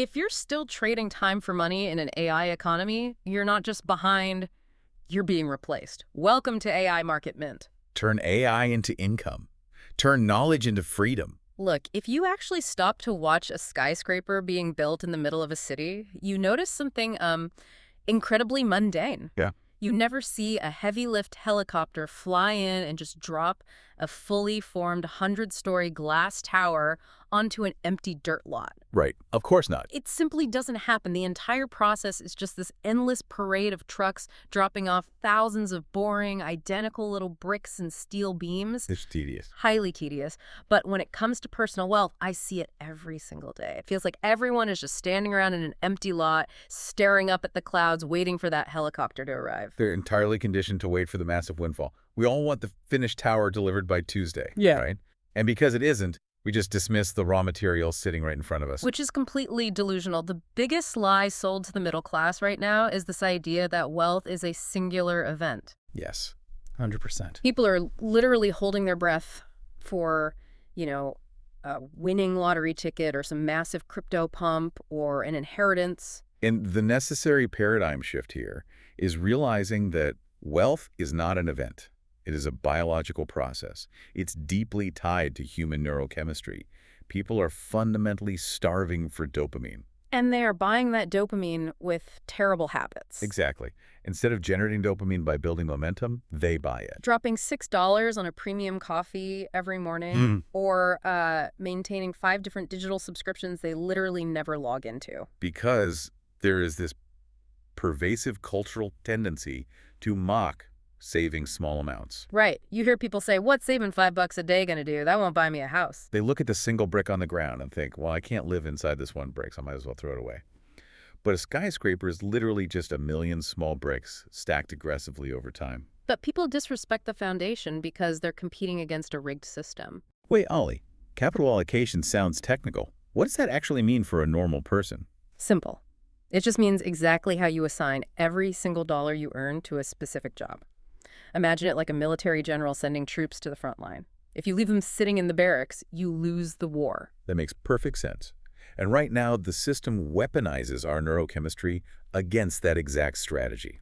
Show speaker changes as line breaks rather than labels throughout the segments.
If you're still trading time for money in an AI economy, you're not just behind, you're being replaced. Welcome to AI Market Mint.
Turn AI into income. Turn knowledge into freedom.
Look, if you actually stop to watch a skyscraper being built in the middle of a city, you notice something incredibly mundane.
Yeah.
You never see a heavy lift helicopter fly in and just drop a fully formed 100-story glass tower onto an empty dirt lot.
Right. Of course not.
It simply doesn't happen. The entire process is just this endless parade of trucks dropping off thousands of boring, identical little bricks and steel beams.
It's tedious.
Highly tedious. But when it comes to personal wealth, I see it every single day. It feels like everyone is just standing around in an empty lot, staring up at the clouds, waiting for that helicopter to arrive.
They're entirely conditioned to wait for the massive windfall. We all want the finished tower delivered by Tuesday.
Yeah.
Right? And because it isn't, we just dismiss the raw material sitting right in front of us.
Which is completely delusional. The biggest lie sold to the middle class right now is this idea that wealth is a singular event.
Yes, 100%.
People are literally holding their breath for, a winning lottery ticket or some massive crypto pump or an inheritance.
And the necessary paradigm shift here is realizing that wealth is not an event. It is a biological process. It's deeply tied to human neurochemistry. People are fundamentally starving for dopamine.
And they are buying that dopamine with terrible habits.
Exactly. Instead of generating dopamine by building momentum, they buy it.
Dropping $6 on a premium coffee every morning or maintaining 5 different digital subscriptions they literally never log into.
Because there is this pervasive cultural tendency to mock saving small amounts.
Right. You hear people say, what's saving $5 a day going to do? That won't buy me a house.
They look at the single brick on the ground and think, well, I can't live inside this one brick, so I might as well throw it away. But a skyscraper is literally just a million small bricks stacked aggressively over time.
But people disrespect the foundation because they're competing against a rigged system.
Wait, Ollie, capital allocation sounds technical. What does that actually mean for a normal person?
Simple. It just means exactly how you assign every single dollar you earn to a specific job. Imagine it like a military general sending troops to the front line. If you leave them sitting in the barracks, you lose the war.
That makes perfect sense. And right now, the system weaponizes our neurochemistry against that exact strategy.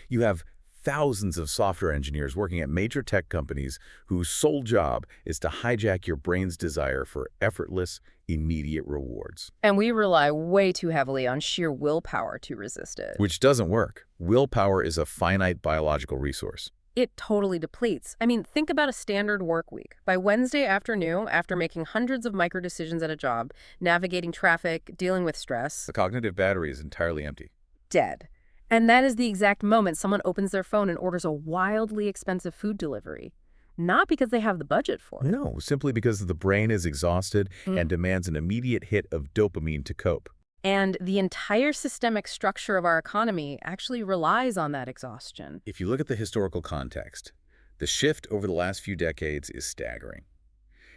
You have thousands of software engineers working at major tech companies whose sole job is to hijack your brain's desire for effortless, immediate rewards.
And we rely way too heavily on sheer willpower to resist it.
Which doesn't work. Willpower is a finite biological resource.
It totally depletes. I mean, think about a standard work week. By Wednesday afternoon, after making hundreds of micro decisions at a job, navigating traffic, dealing with stress,
The cognitive battery is entirely empty.
dead. And that is the exact moment someone opens their phone and orders a wildly expensive food delivery. Not because they have the budget for it.
No, simply because the brain is exhausted and demands an immediate hit of dopamine to cope.
And the entire systemic structure of our economy actually relies on that exhaustion.
If you look at the historical context, the shift over the last few decades is staggering.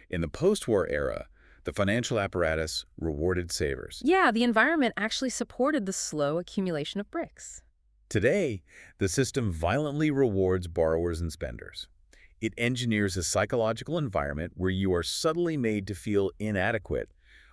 In the post-war era, the financial apparatus rewarded savers.
Yeah, the environment actually supported the slow accumulation of bricks.
Today, the system violently rewards borrowers and spenders. It engineers a psychological environment where you are subtly made to feel inadequate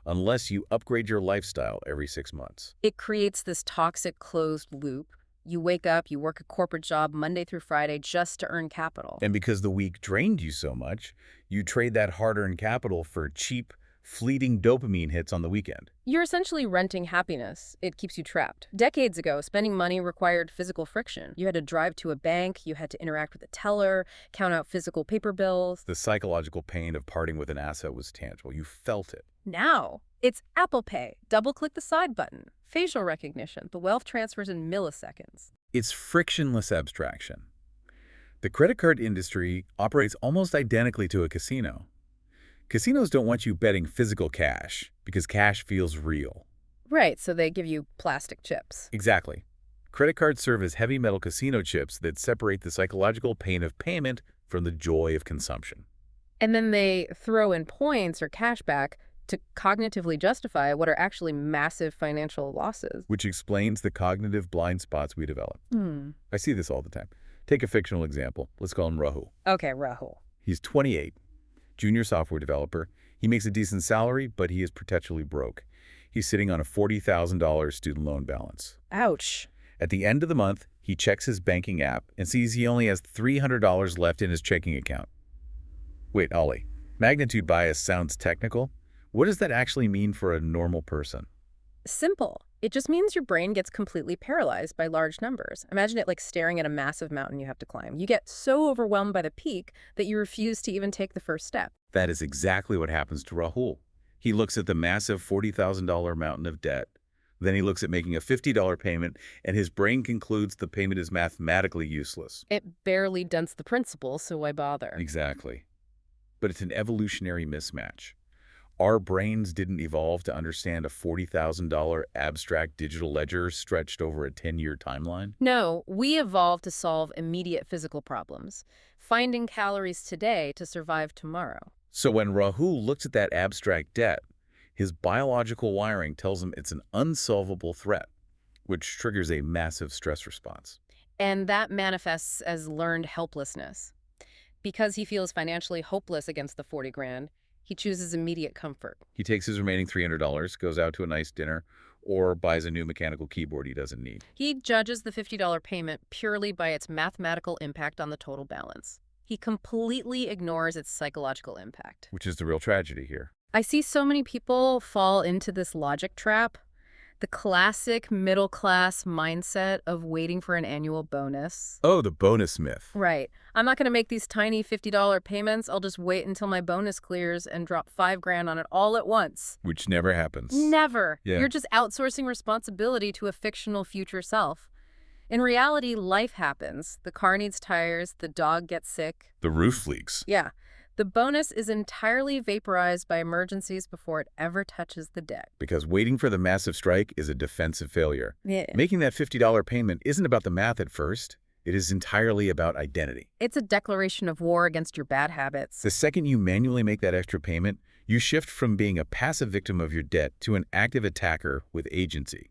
unless you upgrade your lifestyle every 6 months.
It creates this toxic closed loop. You wake up, you work a corporate job Monday through Friday just to earn capital.
And because the week drained you so much, you trade that hard-earned capital for cheap, fleeting dopamine hits on the weekend.
You're essentially renting happiness. It keeps you trapped. Decades ago, spending money required physical friction. You had to drive to a bank, you had to interact with a teller, count out physical paper bills.
The psychological pain of parting with an asset was tangible. You felt it.
Now, it's Apple Pay. Double-click the side button. Facial recognition. The wealth transfers in milliseconds.
It's frictionless abstraction. The credit card industry operates almost identically to a casino. Casinos don't want you betting physical cash because cash feels real.
Right, so they give you plastic chips.
Exactly. Credit cards serve as heavy metal casino chips that separate the psychological pain of payment from the joy of consumption.
And then they throw in points or cash back to cognitively justify what are actually massive financial losses.
Which explains the cognitive blind spots we develop. I see this all the time. Take a fictional example. Let's call him Rahul.
Okay, Rahul.
He's 28, junior software developer. He makes a decent salary, but he is perpetually broke. He's sitting on a $40,000 student loan balance.
Ouch.
At the end of the month, he checks his banking app and sees he only has $300 left in his checking account. Wait, Ollie, magnitude bias sounds technical. What does that actually mean for a normal person?
Simple. It just means your brain gets completely paralyzed by large numbers. Imagine it like staring at a massive mountain you have to climb. You get so overwhelmed by the peak that you refuse to even take the first step.
That is exactly what happens to Rahul. He looks at the massive $40,000 mountain of debt. Then he looks at making a $50 payment, and his brain concludes the payment is mathematically useless.
It barely dents the principal, so why bother?
Exactly. But it's an evolutionary mismatch. Our brains didn't evolve to understand a $40,000 abstract digital ledger stretched over a 10-year timeline.
No, we evolved to solve immediate physical problems, finding calories today to survive tomorrow.
So when Rahul looks at that abstract debt, his biological wiring tells him it's an unsolvable threat, which triggers a massive stress response.
And that manifests as learned helplessness. Because he feels financially hopeless against the 40 grand, he chooses immediate comfort.
He takes his remaining $300, goes out to a nice dinner, or buys a new mechanical keyboard he doesn't need.
He judges the $50 payment purely by its mathematical impact on the total balance. He completely ignores its psychological impact.
Which is the real tragedy here.
I see so many people fall into this logic trap. The classic middle-class mindset of waiting for an annual bonus.
Oh, the bonus myth.
Right. I'm not going to make these tiny $50 payments. I'll just wait until my bonus clears and drop 5 grand on it all at once.
Which never happens.
Never.
Yeah.
You're just outsourcing responsibility to a fictional future self. In reality, life happens. The car needs tires, the dog gets sick.
The roof leaks.
Yeah. The bonus is entirely vaporized by emergencies before it ever touches the deck.
Because waiting for the massive strike is a defensive failure.
Yeah.
Making that $50 payment isn't about the math at first. It is entirely about identity.
It's a declaration of war against your bad habits.
The second you manually make that extra payment, you shift from being a passive victim of your debt to an active attacker with agency.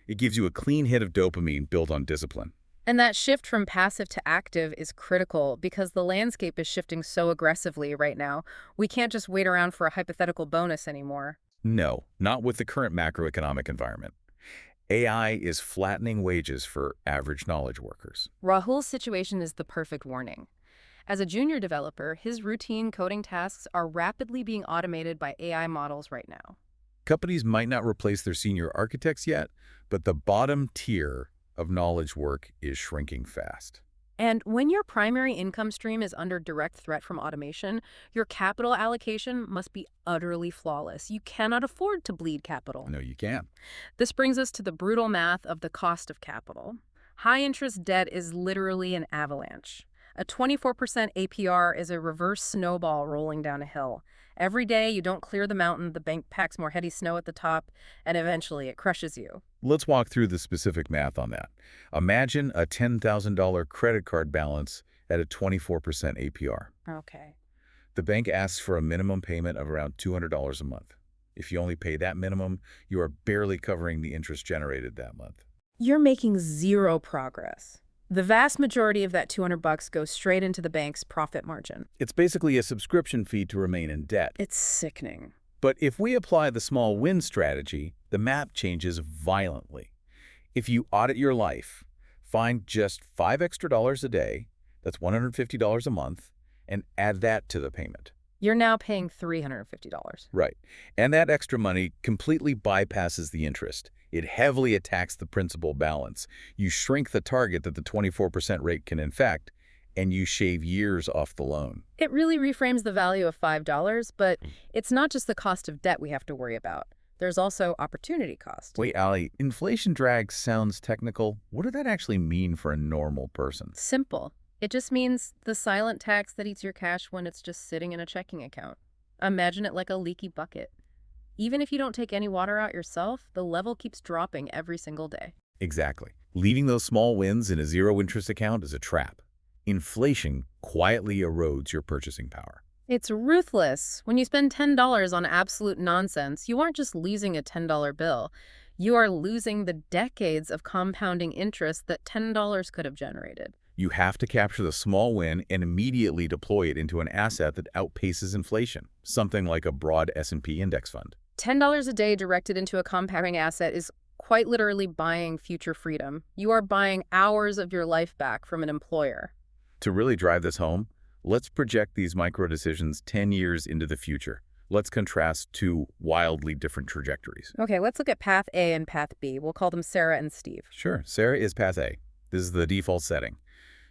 It gives you a clean hit of dopamine built on discipline.
And that shift from passive to active is critical because the landscape is shifting so aggressively right now. We can't just wait around for a hypothetical bonus anymore.
No, not with the current macroeconomic environment. AI is flattening wages for average knowledge workers.
Rahul's situation is the perfect warning. As a junior developer, his routine coding tasks are rapidly being automated by AI models right now.
Companies might not replace their senior architects yet, but the bottom tier of knowledge work is shrinking fast.
And when your primary income stream is under direct threat from automation, your capital allocation must be utterly flawless. You cannot afford to bleed capital.
No, you can't.
This brings us to the brutal math of the cost of capital. High-interest debt is literally an avalanche. A 24% APR is a reverse snowball rolling down a hill. Every day you don't clear the mountain, the bank packs more heady snow at the top, and eventually it crushes you.
Let's walk through the specific math on that. Imagine a $10,000 credit card balance at a 24% APR.
Okay.
The bank asks for a minimum payment of around $200 a month. If you only pay that minimum, you are barely covering the interest generated that month.
You're making zero progress. The vast majority of that $200 goes straight into the bank's profit margin.
It's basically a subscription fee to remain in debt.
It's sickening.
But if we apply the small win strategy, the math changes violently. If you audit your life, find just $5 extra a day, that's $150 a month, and add that to the payment.
You're now paying $350.
Right. And that extra money completely bypasses the interest. It heavily attacks the principal balance. You shrink the target that the 24% rate can infect, and you shave years off the loan.
It really reframes the value of $5, but it's not just the cost of debt we have to worry about. There's also opportunity cost.
Wait, Allie, inflation drag sounds technical. What does that actually mean for a normal person?
Simple. It just means the silent tax that eats your cash when it's just sitting in a checking account. Imagine it like a leaky bucket. Even if you don't take any water out yourself, the level keeps dropping every single day.
Exactly. Leaving those small wins in a zero-interest account is a trap. Inflation quietly erodes your purchasing power.
It's ruthless. When you spend $10 on absolute nonsense, you aren't just losing a $10 bill. You are losing the decades of compounding interest that $10 could have generated.
You have to capture the small win and immediately deploy it into an asset that outpaces inflation, something like a broad S&P index fund.
$10 a day directed into a compounding asset is quite literally buying future freedom. You are buying hours of your life back from an employer.
To really drive this home, let's project these micro decisions 10 years into the future. Let's contrast two wildly different trajectories.
Okay, let's look at path A and path B. We'll call them Sarah and Steve.
Sure, Sarah is path A. This is the default setting.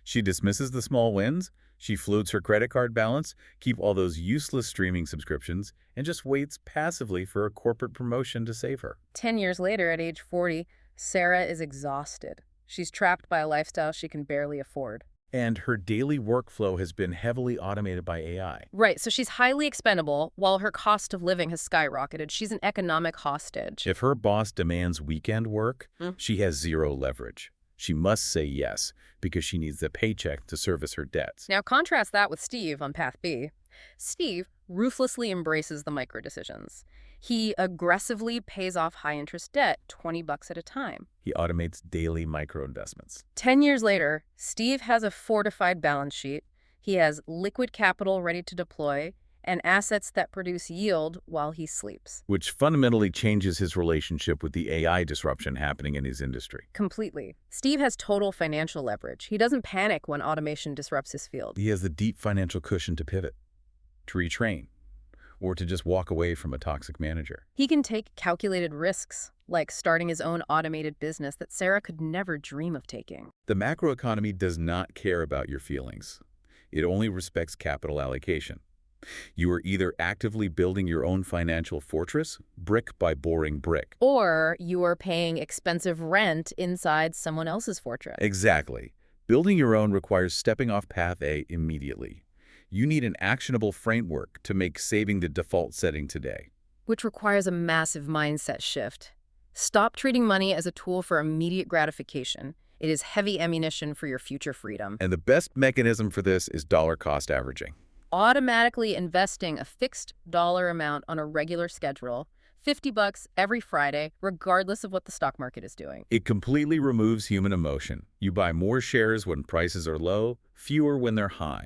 She dismisses the small wins, she floats her credit card balance, keep all those useless streaming subscriptions, and just waits passively for a corporate promotion to save her.
10 years later, at age 40, Sarah is exhausted. She's trapped by a lifestyle she can barely afford.
And her daily workflow has been heavily automated by AI.
Right, so she's highly expendable while her cost of living has skyrocketed. She's an economic hostage.
If her boss demands weekend work, she has zero leverage. She must say yes because she needs the paycheck to service her debts.
Now contrast that with Steve on path B. Steve ruthlessly embraces the micro decisions. He aggressively pays off high-interest debt, $20 at a time.
He automates daily micro investments.
10 years later, Steve has a fortified balance sheet. He has liquid capital ready to deploy and assets that produce yield while he sleeps.
Which fundamentally changes his relationship with the AI disruption happening in his industry.
Completely. Steve has total financial leverage. He doesn't panic when automation disrupts his field.
He has the deep financial cushion to pivot, to retrain, or to just walk away from a toxic manager.
He can take calculated risks, like starting his own automated business that Sarah could never dream of taking.
The macroeconomy does not care about your feelings. It only respects capital allocation. You are either actively building your own financial fortress, brick by boring brick.
Or you are paying expensive rent inside someone else's fortress.
Exactly. Building your own requires stepping off path A immediately. You need an actionable framework to make saving the default setting today.
Which requires a massive mindset shift. Stop treating money as a tool for immediate gratification. It is heavy ammunition for your future freedom.
And the best mechanism for this is dollar cost averaging.
Automatically investing a fixed dollar amount on a regular schedule, $50 every Friday, regardless of what the stock market is doing.
It completely removes human emotion. You buy more shares when prices are low, fewer when they're high.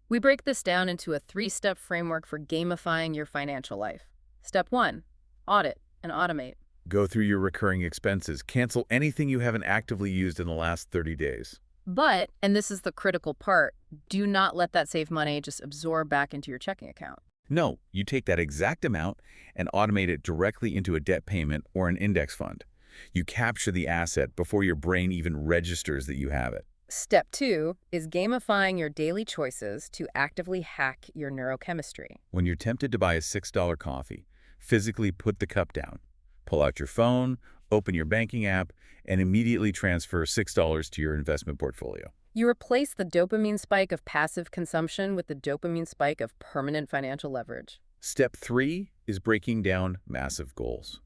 We break this down into a 3-step framework for gamifying your financial life. Step 1, audit and automate.
Go through your recurring expenses. Cancel anything you haven't actively used in the last 30 days.
But, and this is the critical part, do not let that saved money just absorb back into your checking account.
No, you take that exact amount and automate it directly into a debt payment or an index fund. You capture the asset before your brain even registers that you have it.
Step 2 is gamifying your daily choices to actively hack your neurochemistry.
When you're tempted to buy a $6 coffee, physically put the cup down. Pull out your phone, open your banking app, and immediately transfer $6 to your investment portfolio.
You replace the dopamine spike of passive consumption with the dopamine spike of permanent financial leverage.
Step 3 is breaking down massive goals.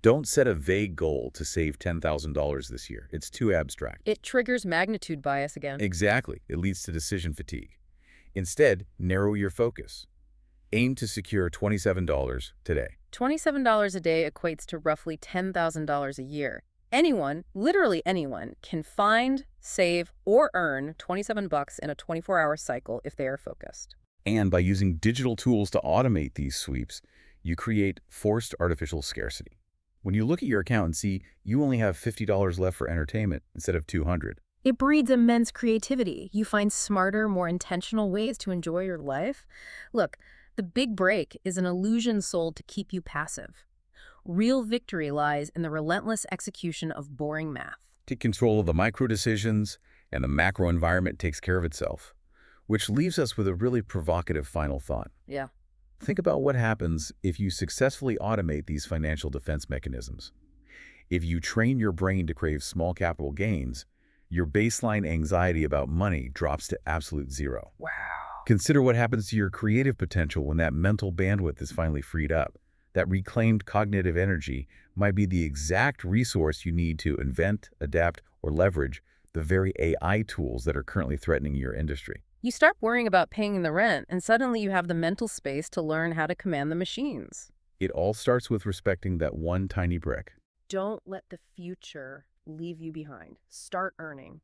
Don't set a vague goal to save $10,000 this year. It's too abstract.
It triggers magnitude bias again.
Exactly. It leads to decision fatigue. Instead, narrow your focus. Aim to secure $27 today.
$27 a day equates to roughly $10,000 a year. Anyone, literally anyone, can find, save, or earn $27 in a 24-hour cycle if they are focused.
And by using digital tools to automate these sweeps, you create forced artificial scarcity. When you look at your account and see you only have $50 left for entertainment instead of $200.
It breeds immense creativity. You find smarter, more intentional ways to enjoy your life. Look, the big break is an illusion sold to keep you passive. Real victory lies in the relentless execution of boring math.
Take control of the micro decisions, and the macro environment takes care of itself. Which leaves us with a really provocative final thought.
Yeah.
Think about what happens if you successfully automate these financial defense mechanisms. If you train your brain to crave small capital gains, your baseline anxiety about money drops to absolute zero.
Wow.
Consider what happens to your creative potential when that mental bandwidth is finally freed up. That reclaimed cognitive energy might be the exact resource you need to invent, adapt, or leverage the very AI tools that are currently threatening your industry.
You start worrying about paying the rent, and suddenly you have the mental space to learn how to command the machines.
It all starts with respecting that one tiny brick.
Don't let the future leave you behind. Start earning.